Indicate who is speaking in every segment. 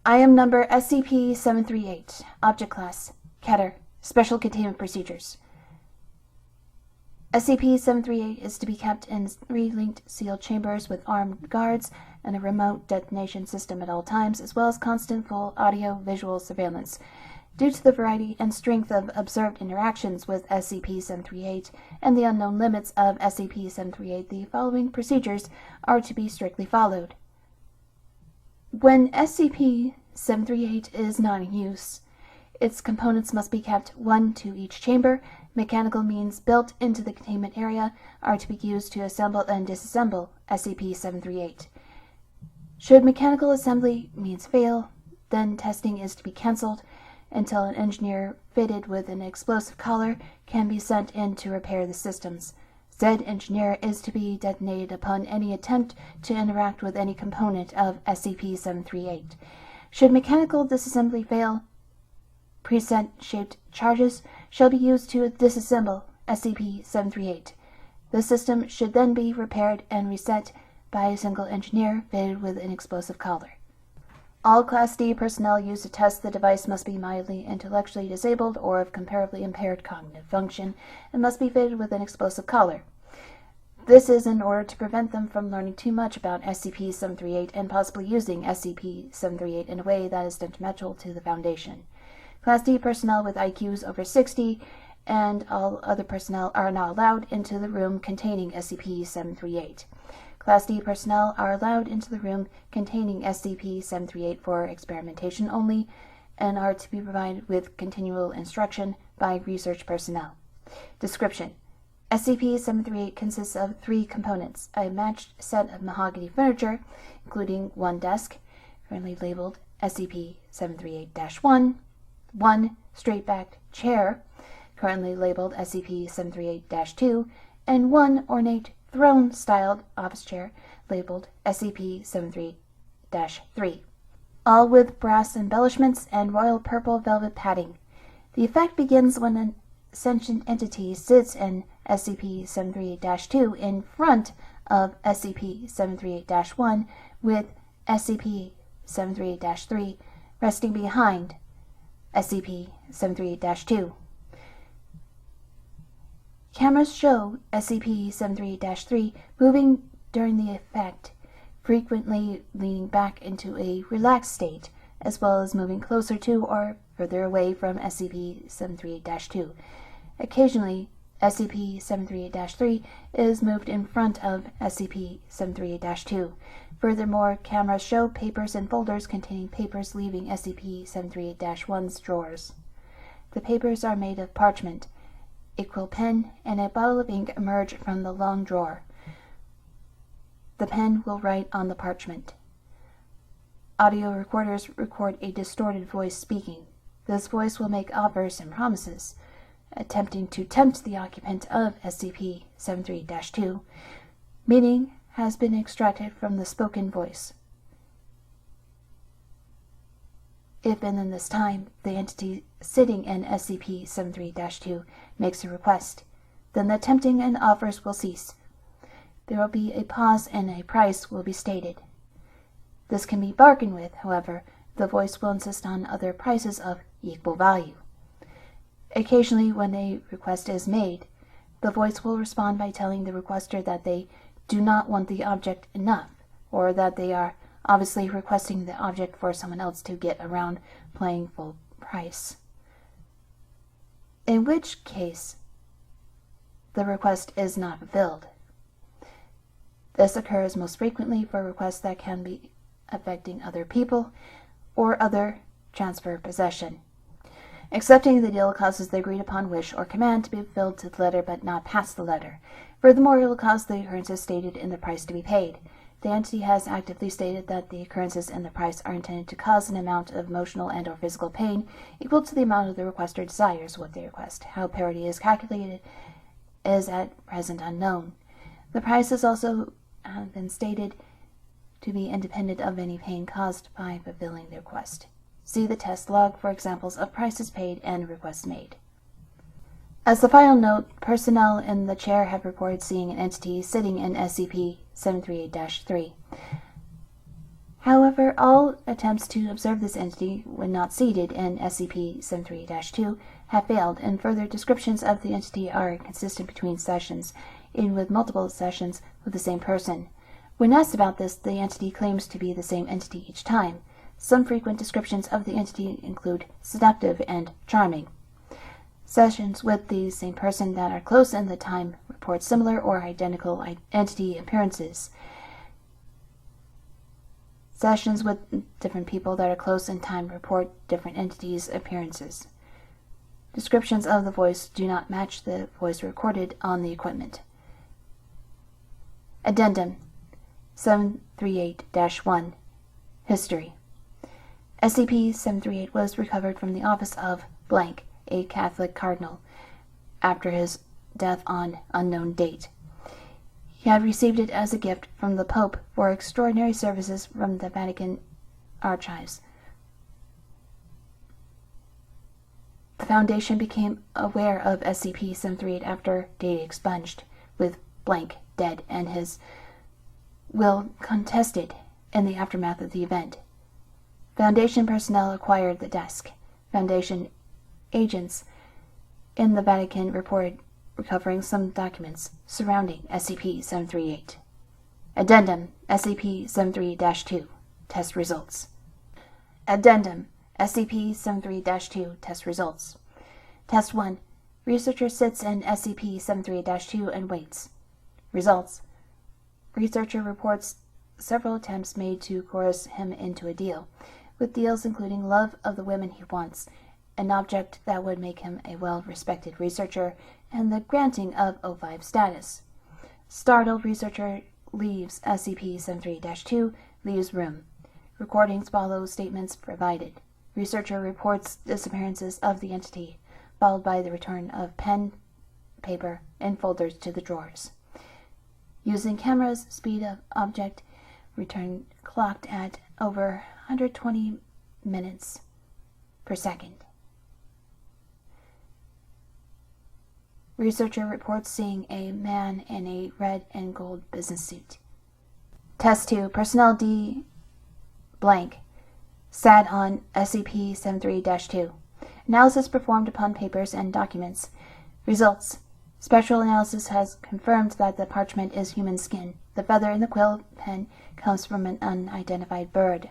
Speaker 1: Item number SCP-738. Object Class Keter. Special Containment Procedures. SCP-738 is to be kept in 3 linked sealed chambers with armed guards and a remote detonation system at all times, as well as constant full audio-visual surveillance. Due to the variety and strength of observed interactions with SCP-738 and the unknown limits of SCP-738, the following procedures are to be strictly followed. When SCP-738 is not in use, its components must be kept 1 to each chamber. Mechanical means built into the containment area are to be used to assemble and disassemble SCP-738. Should mechanical assembly means fail, then testing is to be cancelled until an engineer fitted with an explosive collar can be sent in to repair the systems. Said engineer is to be detonated upon any attempt to interact with any component of SCP-738. Should mechanical disassembly fail, preset-shaped charges shall be used to disassemble SCP-738. The system should then be repaired and reset by a single engineer fitted with an explosive collar. All Class D personnel used to test the device must be mildly intellectually disabled or of comparably impaired cognitive function and must be fitted with an explosive collar. This is in order to prevent them from learning too much about SCP-738 and possibly using SCP-738 in a way that is detrimental to the Foundation. Class D personnel with IQs over 60 and all other personnel are not allowed into the room containing SCP-738. Class D personnel are allowed into the room containing SCP-738 for experimentation only and are to be provided with continual instruction by research personnel. Description: SCP-738 consists of 3 components: a matched set of mahogany furniture, including 1 desk, currently labeled SCP-738-1, 1 straight-backed chair, currently labeled SCP-738-2, and 1 ornate throne-styled office chair, labeled SCP-738-3, all with brass embellishments and royal purple velvet padding. The effect begins when an sentient entity sits in SCP-738-2 in front of SCP-738-1, with SCP-738-3 resting behind SCP-738-2. Cameras show SCP-738-3 moving during the effect, frequently leaning back into a relaxed state, as well as moving closer to or further away from SCP-738-2. Occasionally, SCP-738-3 is moved in front of SCP-738-2. Furthermore, cameras show papers and folders containing papers leaving SCP-738-1's drawers. The papers are made of parchment. A quill pen and a bottle of ink emerge from the long drawer. The pen will write on the parchment. Audio recorders record a distorted voice speaking. This voice will make offers and promises, attempting to tempt the occupant of SCP-738-2. Meaning has been extracted from the spoken voice. If in this time the entity sitting in SCP-738-2 makes a request, then the tempting and offers will cease. There will be a pause and a price will be stated. This can be bargained with, however, the voice will insist on other prices of equal value. Occasionally, when a request is made, the voice will respond by telling the requester that they do not want the object enough, or that they are obviously requesting the object for someone else to get around paying full price. In which case, the request is not fulfilled. This occurs most frequently for requests that can be affecting other people or other transfer possession. Accepting the deal causes the agreed-upon wish or command to be fulfilled to the letter but not past the letter. Furthermore, it will cause the occurrences stated in the price to be paid. The entity has actively stated that the occurrences in the price are intended to cause an amount of emotional and or physical pain equal to the amount of the requester desires what they request. How parity is calculated is at present unknown. The price has also been stated to be independent of any pain caused by fulfilling the request. See the test log for examples of prices paid and requests made. As a final note, personnel in the chair have reported seeing an entity sitting in SCP-738-3. However, all attempts to observe this entity when not seated in SCP-73-2 have failed, and further descriptions of the entity are inconsistent between sessions, even with multiple sessions with the same person. When asked about this, the entity claims to be the same entity each time. Some frequent descriptions of the entity include seductive and charming. Sessions with the same person that are close in the time report similar or identical entity appearances. Sessions with different people that are close in time report different entities' appearances. Descriptions of the voice do not match the voice recorded on the equipment. Addendum 738-1 History SCP-738 was recovered from the office of blank, a Catholic cardinal, after his death on unknown date. He had received it as a gift from the Pope for extraordinary services from the Vatican archives. The Foundation became aware of SCP-738 after data expunged, with blank dead and his will contested in the aftermath of the event. Foundation personnel acquired the desk. Foundation agents in the Vatican reported recovering some documents surrounding SCP-738. Addendum SCP-73-2 Test Results. Addendum SCP-73-2 Test Results. Test 1. Researcher sits in SCP-73-2 and waits. Results. Researcher reports several attempts made to coerce him into a deal, with deals including love of the women he wants, an object that would make him a well-respected researcher, and the granting of O5 status. Startled researcher leaves SCP-73-2, leaves room. Recordings follow statements provided. Researcher reports disappearances of the entity, followed by the return of pen, paper, and folders to the drawers. Using cameras, speed of object return clocked at over 120 minutes per second. Researcher reports seeing a man in a red and gold business suit. Test 2. Personnel D blank sat on SCP-73-2. Analysis performed upon papers and documents. Results. Spectral analysis has confirmed that the parchment is human skin. The feather in the quill pen comes from an unidentified bird.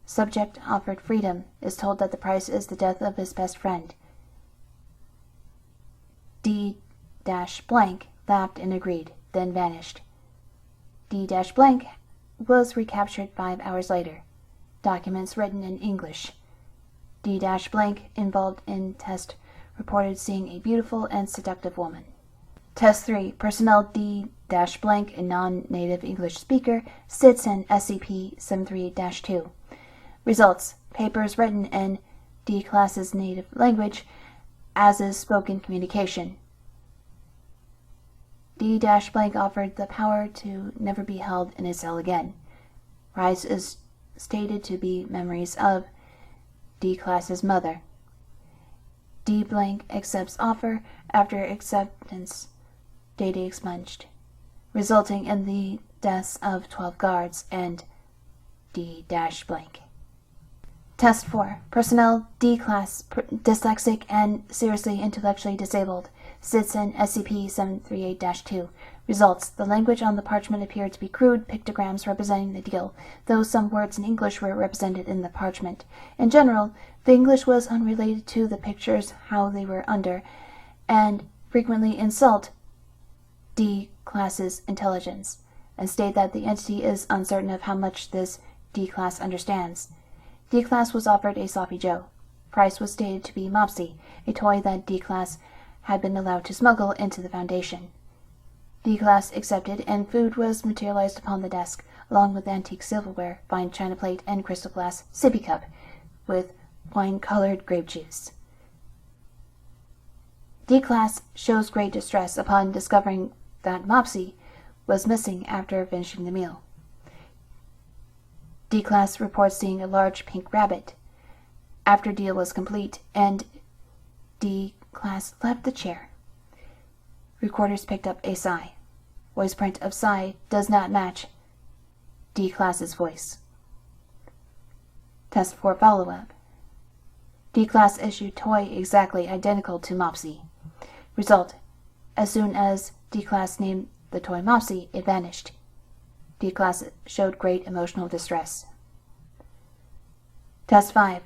Speaker 1: Subject offered freedom, is told that the price is the death of his best friend. D-blank laughed and agreed, then vanished. D-blank was recaptured 5 hours later. Documents written in English. D-blank involved in test reported seeing a beautiful and seductive woman. Test 3. Personnel D-blank, a non-native English speaker, sits in SCP-73-2. Results. Papers written in D-class's native language, as is spoken communication. D-blank offered the power to never be held in a cell again. Rise is stated to be memories of D-class's mother. D-blank accepts offer after acceptance, data expunged, resulting in the deaths of 12 guards and D-blank. Test 4. Personnel D-class, dyslexic and seriously intellectually disabled, sits in SCP-738-2. Results. The language on the parchment appeared to be crude pictograms representing the deal, though some words in English were represented in the parchment. In general, the English was unrelated to the pictures, how they were under, and frequently insult D-class's intelligence, and state that the entity is uncertain of how much this D-class understands. D-class was offered a sloppy Joe. Price was stated to be Mopsy, a toy that D-class had been allowed to smuggle into the Foundation. D-class accepted, and food was materialized upon the desk, along with antique silverware, fine china plate, and crystal glass sippy cup, with wine-colored grape juice. D-class shows great distress upon discovering that Mopsy was missing after finishing the meal. D-class reports seeing a large pink rabbit after deal was complete, and D-class left the chair. Recorders picked up a sigh. Voice print of sigh does not match D-Class's voice. Test 4 follow-up. D-Class issued toy exactly identical to Mopsy. Result: as soon as D-Class named the toy Mopsy, it vanished. D-Class showed great emotional distress. Test 5.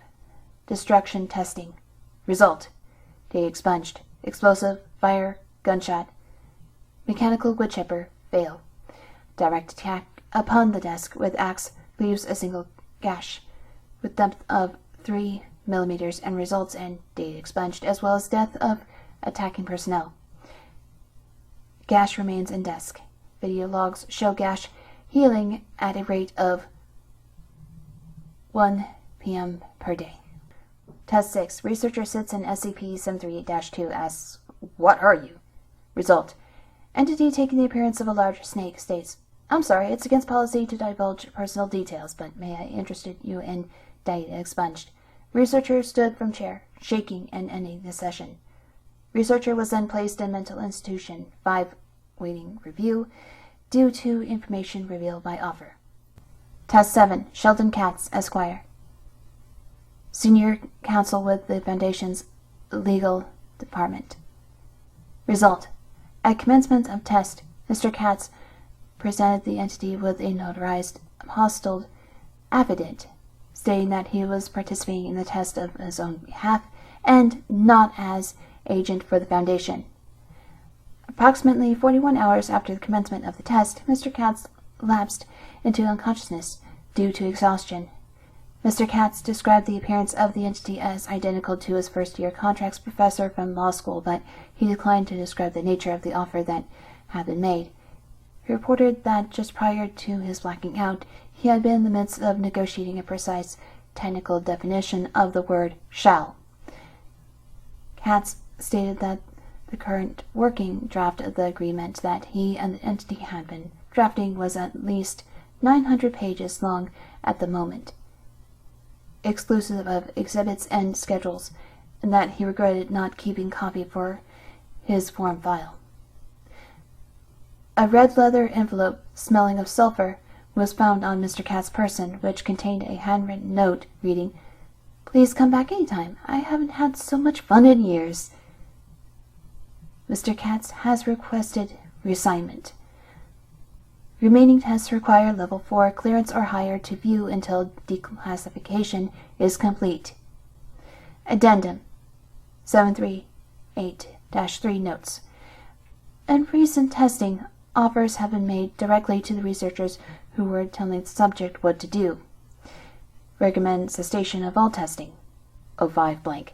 Speaker 1: Destruction testing. Result: data expunged. Explosive, fire, gunshot. Mechanical wood chipper, fail. Direct attack upon the desk with axe leaves a single gash, with depth of 3 millimeters and results in data expunged, as well as death of attacking personnel. Gash remains in desk. Video logs show gash healing at a rate of 1 p.m. per day. Test 6. Researcher sits in SCP-738-2 asks, "What are you?" Result: entity taking the appearance of a large snake states, "I'm sorry, it's against policy to divulge personal details, but may I interest you in data expunged?" Researcher stood from chair, shaking and ending the session. Researcher was then placed in mental institution 5, waiting review, due to information revealed by offer. Test 7. Sheldon Katz, Esquire. Senior counsel with the Foundation's legal department. Result: at commencement of test, Mr. Katz presented the entity with a notarized apostilled affidavit stating that he was participating in the test of his own behalf and not as agent for the Foundation. Approximately 41 hours after the commencement of the test, Mr. Katz lapsed into unconsciousness due to exhaustion. Mr. Katz described the appearance of the entity as identical to his first-year contracts professor from law school, but he declined to describe the nature of the offer that had been made. He reported that just prior to his blacking out, he had been in the midst of negotiating a precise technical definition of the word shall. Katz stated that the current working draft of the agreement that he and the entity had been drafting was at least 900 pages long at the moment, exclusive of exhibits and schedules, and that he regretted not keeping copy for his form file. A red leather envelope smelling of sulfur was found on Mr. Katz's person, which contained a handwritten note reading, "Please come back anytime. I haven't had so much fun in years. Mr. Katz has requested reassignment. Remaining tests require level 4 clearance or higher to view until declassification is complete." Addendum 738-3 notes. In recent testing, offers have been made directly to the researchers who were telling the subject what to do. Recommend cessation of all testing. 05 blank.